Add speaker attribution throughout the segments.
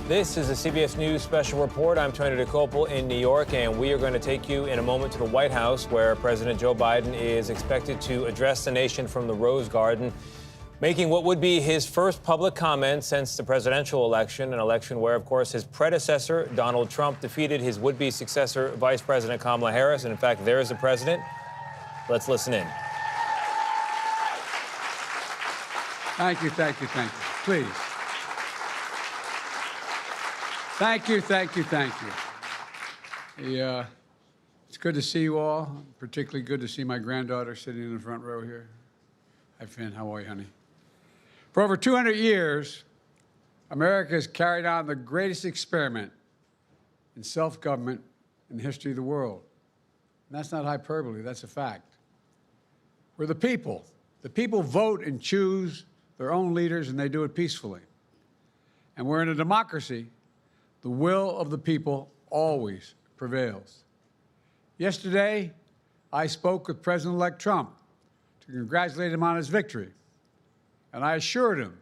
Speaker 1: This is a CBS News special report. I'm Tony Dokoupil in New York, and we are going to take you in a moment to the White House, where President Joe Biden is expected to address the nation from the Rose Garden, making what would be his first public comment since the presidential election, an election where, of course, his predecessor, Donald Trump, defeated his would-be successor, Vice President Kamala Harris. And in fact, there is the president. Let's listen in.
Speaker 2: Thank you. Please. Thank you. It's good to see you all. Particularly good to see my granddaughter sitting in the front row here. Hi, Finn. How are you, honey? For over 200 years, America has carried on the greatest experiment in self-government in the history of the world. And that's not hyperbole. That's a fact. We're the people. The people vote and choose their own leaders, and they do it peacefully. And we're in a democracy. The will of the people always prevails. Yesterday, I spoke with President-elect Trump to congratulate him on his victory, and I assured him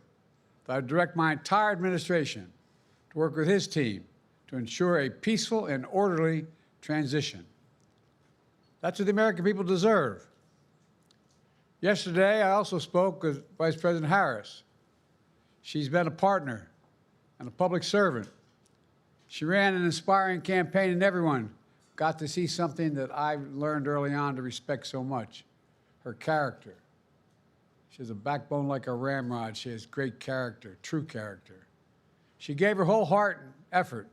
Speaker 2: that I'd direct my entire administration to work with his team to ensure a peaceful and orderly transition. That's what the American people deserve. Yesterday, I also spoke with Vice President Harris. She's been a partner and a public servant. She ran an inspiring campaign, and everyone got to see something that I learned early on to respect so much, her character. She has a backbone like a ramrod. She has great character, true character. She gave her whole heart and effort,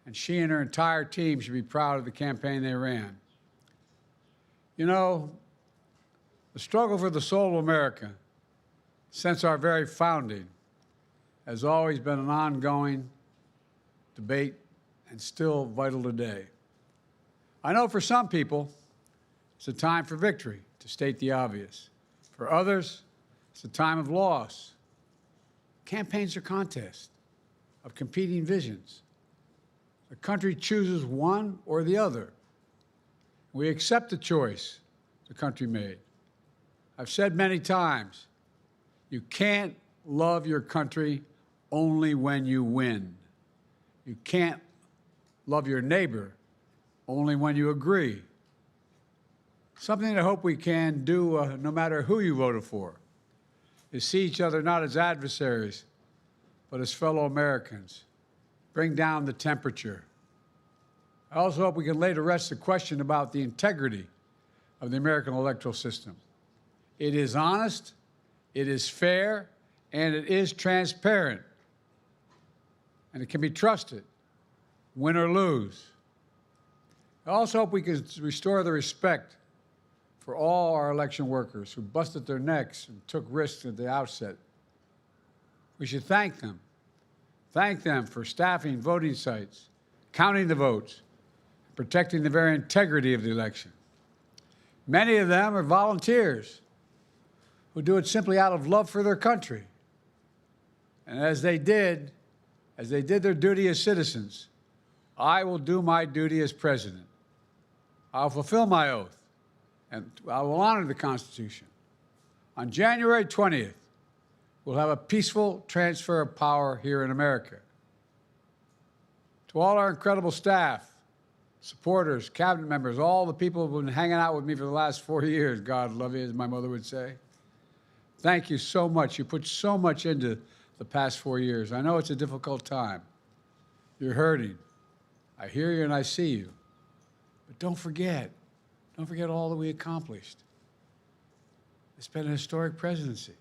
Speaker 2: and she and her entire team should be proud of the campaign they ran. You know, the struggle for the soul of America, since our very founding, has always been an ongoing debate and still vital today. I know for some people, it's a time for victory, to state the obvious. For others, it's a time of loss. Campaigns are contests of competing visions. The country chooses one or the other. We accept the choice the country made. I've said many times, you can't love your country only when you win. You can't love your neighbor only when you agree. Something I hope we can do, no matter who you voted for, is see each other not as adversaries, but as fellow Americans. Bring down the temperature. I also hope we can lay to rest the question about the integrity of the American electoral system. It is honest, it is fair, and it is transparent. And it can be trusted, win or lose. I also hope we can restore the respect for all our election workers who busted their necks and took risks at the outset. We should thank them. Thank them for staffing voting sites, counting the votes, and protecting the very integrity of the election. Many of them are volunteers who do it simply out of love for their country. And as they did their duty as citizens, I will do my duty as president. I'll fulfill my oath, and I will honor the Constitution. On January 20th, we'll have a peaceful transfer of power here in America. To all our incredible staff, supporters, cabinet members, all the people who've been hanging out with me for the last 4 years, God love you, as my mother would say, thank you so much. You put so much into the past 4 years. I know it's a difficult time. You're hurting. I hear you and I see you. But don't forget all that we accomplished. It's been a historic presidency.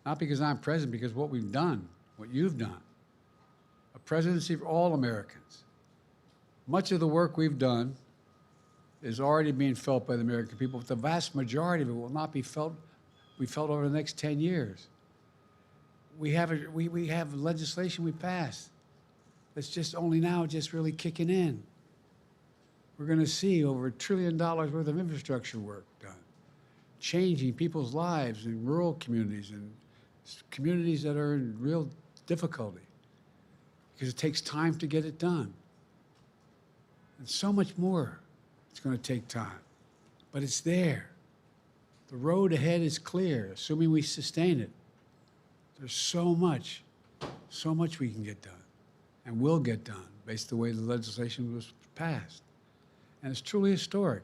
Speaker 2: Not because I'm president, because what we've done, what you've done. A presidency for all Americans. Much of the work we've done is already being felt by the American people, but the vast majority of it will not be felt over the next 10 years. We have legislation we passed that's just only now just really kicking in. We're going to see over $1 trillion worth of infrastructure work done, changing people's lives in rural communities and communities that are in real difficulty because it takes time to get it done. And so much more it's going to take time, but it's there. The road ahead is clear, assuming we sustain it. There's so much we can get done. and will get done based on the way the legislation was passed. And it's truly historic.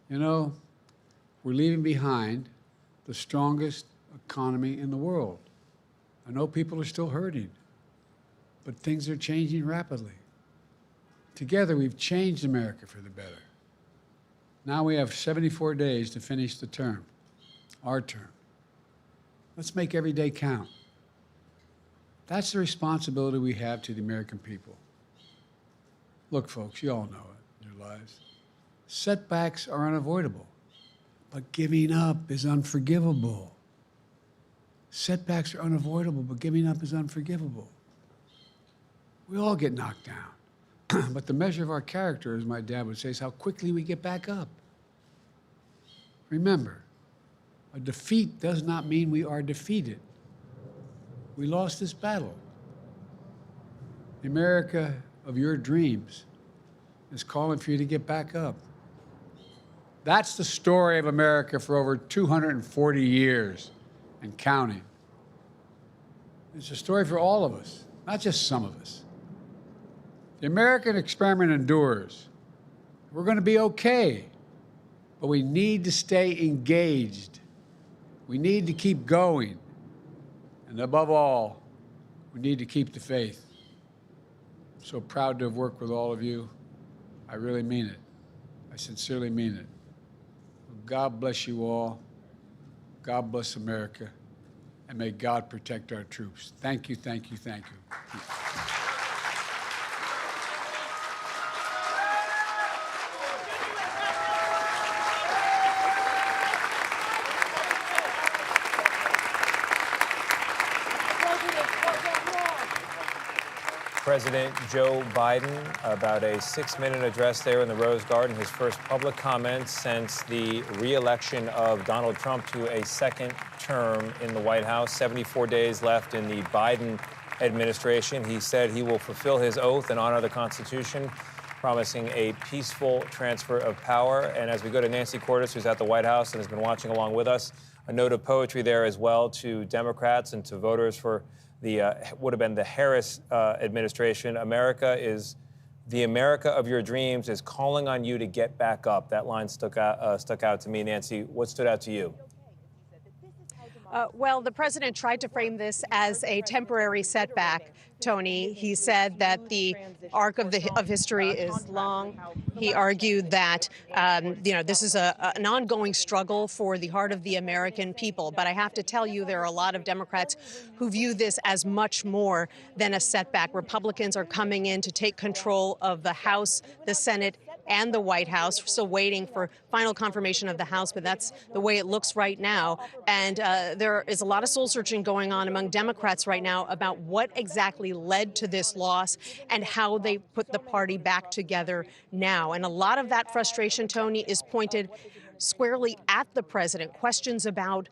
Speaker 2: You know, we're leaving behind the strongest economy in the world. I know people are still hurting, but things are changing rapidly. Together, we've changed America for the better. Now we have 74 days to finish the term, our term. Let's make every day count. That's the responsibility we have to the American people. Look, folks, you all know it in your lives. Setbacks are unavoidable, but giving up is unforgivable. Setbacks are unavoidable, but giving up is unforgivable. We all get knocked down, but the measure of our character, as my dad would say, is how quickly we get back up. Remember, a defeat does not mean we are defeated. We lost this battle. The America of your dreams is calling for you to get back up. That's the story of America for over 240 years and counting. It's a story for all of us, not just some of us. The American experiment endures. We're going to be okay, but we need to stay engaged. We need to keep going. And above all, we need to keep the faith. I'm so proud to have worked with all of you. I really mean it. I sincerely mean it. God bless you all. God bless America. And may God protect our troops. Thank you, thank you, thank you.
Speaker 1: President Joe Biden, about a 6-minute address there in the Rose Garden, his first public comments since the re-election of Donald Trump to a second term in the White House. 74 days left in the Biden administration. He said he will fulfill his oath and honor the Constitution, promising a peaceful transfer of power. And as we go to Nancy Cordes, who's at the White House and has been watching along with us, a note of poetry there as well to Democrats and to voters for the would have been the Harris administration. America is the America of your dreams is calling on you to get back up. That line stuck out to me, Nancy. What stood out to you?
Speaker 3: Well, the president tried to frame this as a temporary setback, Tony. He said that the arc of history is long. He argued that, this is an ongoing struggle for the heart of the American people. But I have to tell you, there are a lot of Democrats who view this as much more than a setback. Republicans are coming in to take control of the House, the Senate, and the White House. We're still waiting for final confirmation of the House, but that's the way it looks right now. And there is a lot of soul searching going on among Democrats right now about what exactly led to this loss and how they put the party back together now. And a lot of that frustration, Tony, is pointed squarely at the president. Questions about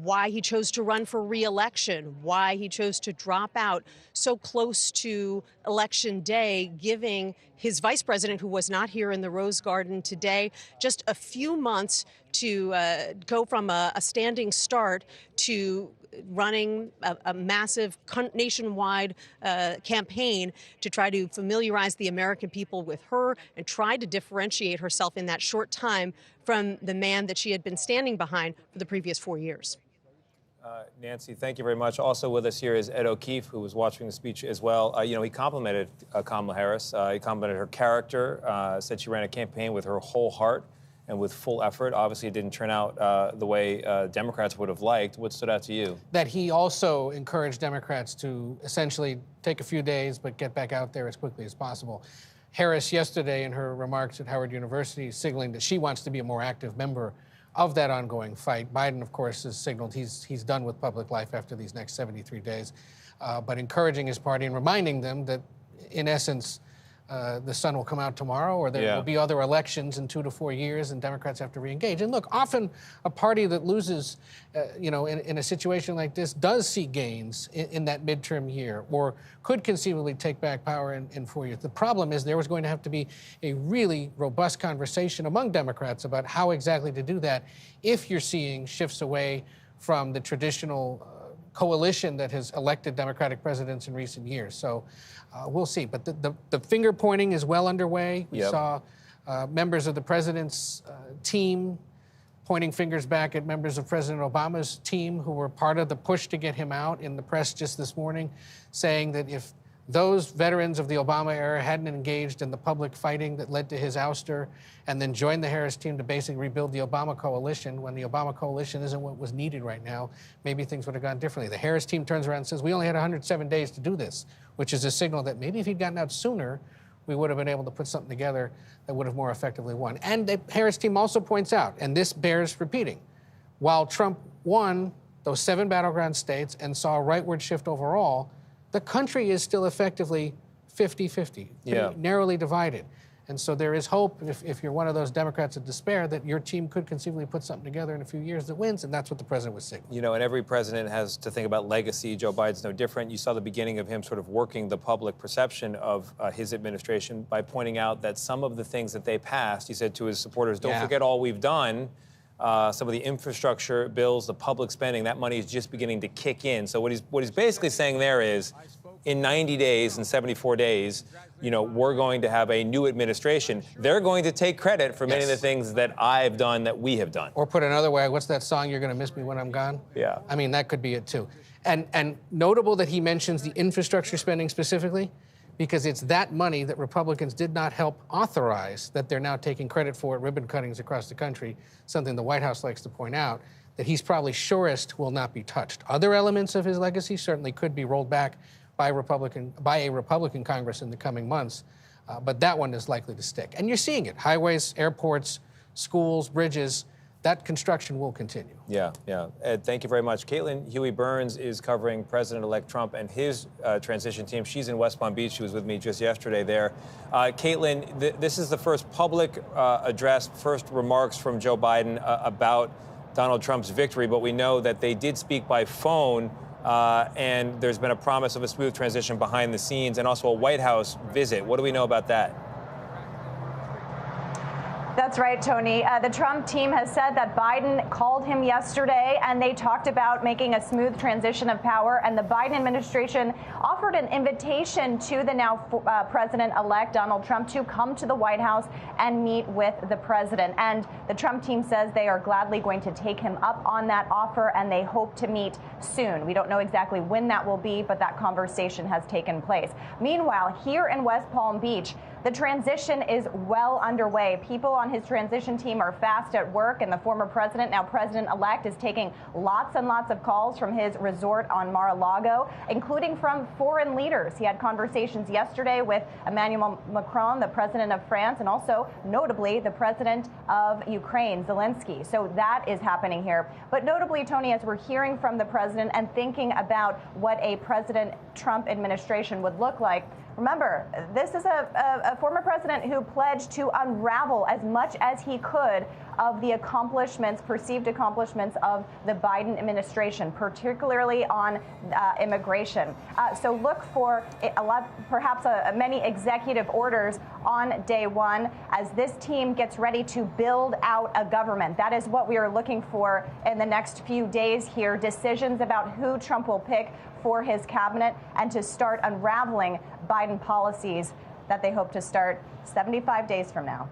Speaker 3: why he chose to run for re-election, why he chose to drop out so close to Election Day, giving his vice president, who was not here in the Rose Garden today, just a few months to go from a standing start to running a massive nationwide campaign to try to familiarize the American people with her and try to differentiate herself in that short time from the man that she had been standing behind for the previous 4 years.
Speaker 1: Nancy, thank you very much. Also with us here is Ed O'Keefe, who was watching the speech as well. He complimented Kamala Harris. He complimented her character, said she ran a campaign with her whole heart and with full effort. Obviously, it didn't turn out the way Democrats would have liked. What stood out to you?
Speaker 4: That he also encouraged Democrats to essentially take a few days but get back out there as quickly as possible. Harris yesterday in her remarks at Howard University signaling that she wants to be a more active member of that ongoing fight. Biden, of course, has signaled he's done with public life after these next 73 days, but encouraging his party and reminding them that, in essence, the sun will come out tomorrow, or there will be other elections in 2 to 4 years, and Democrats have to reengage. And look, often a party that loses, in a situation like this, does see gains in that midterm year, or could conceivably take back power in 4 years. The problem is there was going to have to be a really robust conversation among Democrats about how exactly to do that if you're seeing shifts away from the traditional coalition that has elected Democratic presidents in recent years. So we'll see. But the finger pointing is well underway. We saw members of the president's team pointing fingers back at members of President Obama's team who were part of the push to get him out in the press just this morning, saying that if those veterans of the Obama era hadn't engaged in the public fighting that led to his ouster and then joined the Harris team to basically rebuild the Obama coalition, when the Obama coalition isn't what was needed right now, maybe things would have gone differently. The Harris team turns around and says, we only had 107 days to do this, which is a signal that maybe if he'd gotten out sooner, we would have been able to put something together that would have more effectively won. And the Harris team also points out, and this bears repeating, while Trump won those 7 battleground states and saw a rightward shift overall, the country is still effectively 50-50, narrowly divided. And so there is hope, if you're one of those Democrats of despair, that your team could conceivably put something together in a few years that wins, and that's what the president was signaling.
Speaker 1: You know, and every president has to think about legacy. Joe Biden's no different. You saw the beginning of him sort of working the public perception of his administration by pointing out that some of the things that they passed, he said to his supporters, don't forget all we've done. Some of the infrastructure bills, the public spending, that money is just beginning to kick in. So what he's basically saying there is, in 90 days and 74 days, you know, we're going to have a new administration. They're going to take credit for many of the things that I've done, that we have done.
Speaker 4: Or put another way, what's that song, You're Gonna Miss Me When I'm Gone?
Speaker 1: Yeah.
Speaker 4: I mean, that could be it too. And notable that he mentions the infrastructure spending specifically, because it's that money that Republicans did not help authorize that they're now taking credit for at ribbon cuttings across the country, something the White House likes to point out, that he's probably surest will not be touched. Other elements of his legacy certainly could be rolled back by a Republican Congress in the coming months, but that one is likely to stick. And you're seeing it. Highways, airports, schools, bridges, that construction will continue.
Speaker 1: Yeah. Ed, thank you very much. Caitlin Huey-Burns is covering President-elect Trump and his transition team. She's in West Palm Beach. She was with me just yesterday there. Caitlin, this is the first public address, first remarks from Joe Biden about Donald Trump's victory, but we know that they did speak by phone, and there's been a promise of a smooth transition behind the scenes and also a White House visit. What do we know about that?
Speaker 5: That's right, Tony. The Trump team has said that Biden called him yesterday and they talked about making a smooth transition of power. And the Biden administration offered an invitation to the now president-elect Donald Trump to come to the White House and meet with the president. And the Trump team says they are gladly going to take him up on that offer and they hope to meet soon. We don't know exactly when that will be, but that conversation has taken place. Meanwhile, here in West Palm Beach, the transition is well underway. People on his transition team are fast at work, and the former president, now president-elect, is taking lots and lots of calls from his resort on Mar-a-Lago, including from foreign leaders. He had conversations yesterday with Emmanuel Macron, the president of France, and also, notably, the president of Ukraine, Zelensky. So that is happening here. But notably, Tony, as we're hearing from the president and thinking about what a President Trump administration would look like, remember, this is a former president who pledged to unravel as much as he could of the accomplishments, perceived accomplishments of the Biden administration, particularly on immigration. So look for perhaps many executive orders on day one as this team gets ready to build out a government. That is what we are looking for in the next few days here. Decisions about who Trump will pick for his cabinet and to start unraveling Biden policies that they hope to start 75 days from now.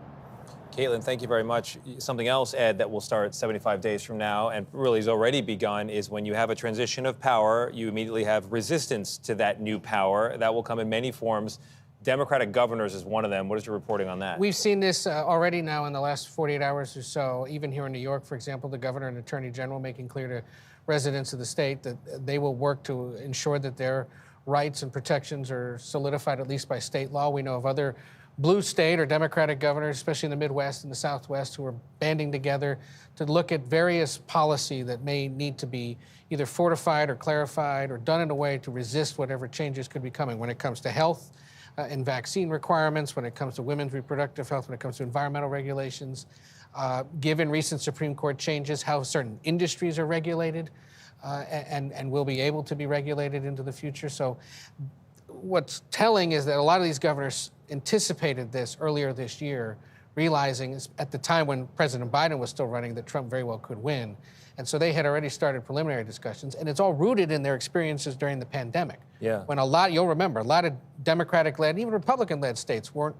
Speaker 1: Caitlin, thank you very much. Something else, Ed, that will start 75 days from now and really has already begun is when you have a transition of power, you immediately have resistance to that new power. That will come in many forms. Democratic governors is one of them. What is your reporting on that?
Speaker 4: We've seen this already now in the last 48 hours or so. Even here in New York, for example, the governor and attorney general making clear to residents of the state that they will work to ensure that their rights and protections are solidified at least by state law. We know of other blue state or Democratic governors, especially in the Midwest and the Southwest, who are banding together to look at various policy that may need to be either fortified or clarified or done in a way to resist whatever changes could be coming when it comes to health and vaccine requirements, when it comes to women's reproductive health, when it comes to environmental regulations, given recent Supreme Court changes, how certain industries are regulated and will be able to be regulated into the future. So what's telling is that a lot of these governors anticipated this earlier this year, realizing at the time when President Biden was still running that Trump very well could win. And so they had already started preliminary discussions, and it's all rooted in their experiences during the pandemic.
Speaker 1: Yeah.
Speaker 4: When you'll remember, a lot of Democratic-led, even Republican-led states weren't,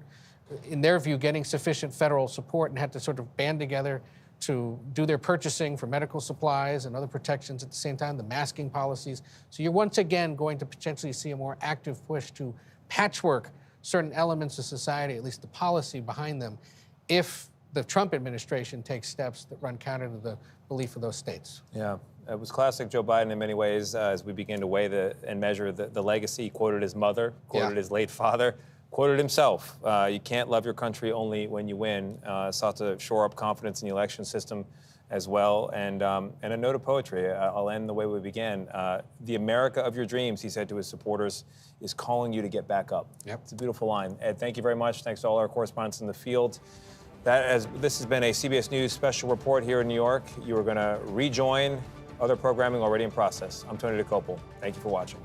Speaker 4: in their view, getting sufficient federal support and had to sort of band together to do their purchasing for medical supplies and other protections at the same time, the masking policies. So you're once again going to potentially see a more active push to patchwork certain elements of society, at least the policy behind them, if the Trump administration takes steps that run counter to the belief of those states.
Speaker 1: Yeah, it was classic Joe Biden in many ways as we begin to weigh and measure the legacy. He quoted his mother, quoted his late father, quoted himself. You can't love your country only when you win. Sought to shore up confidence in the election system as well. And a note of poetry. I'll end the way we began. The America of your dreams, he said to his supporters, is calling you to get back up.
Speaker 4: Yep.
Speaker 1: It's a beautiful line. Ed, thank you very much. Thanks to all our correspondents in the field. This has been a CBS News special report here in New York. You are going to rejoin other programming already in process. I'm Tony Dokoupil. Thank you for watching.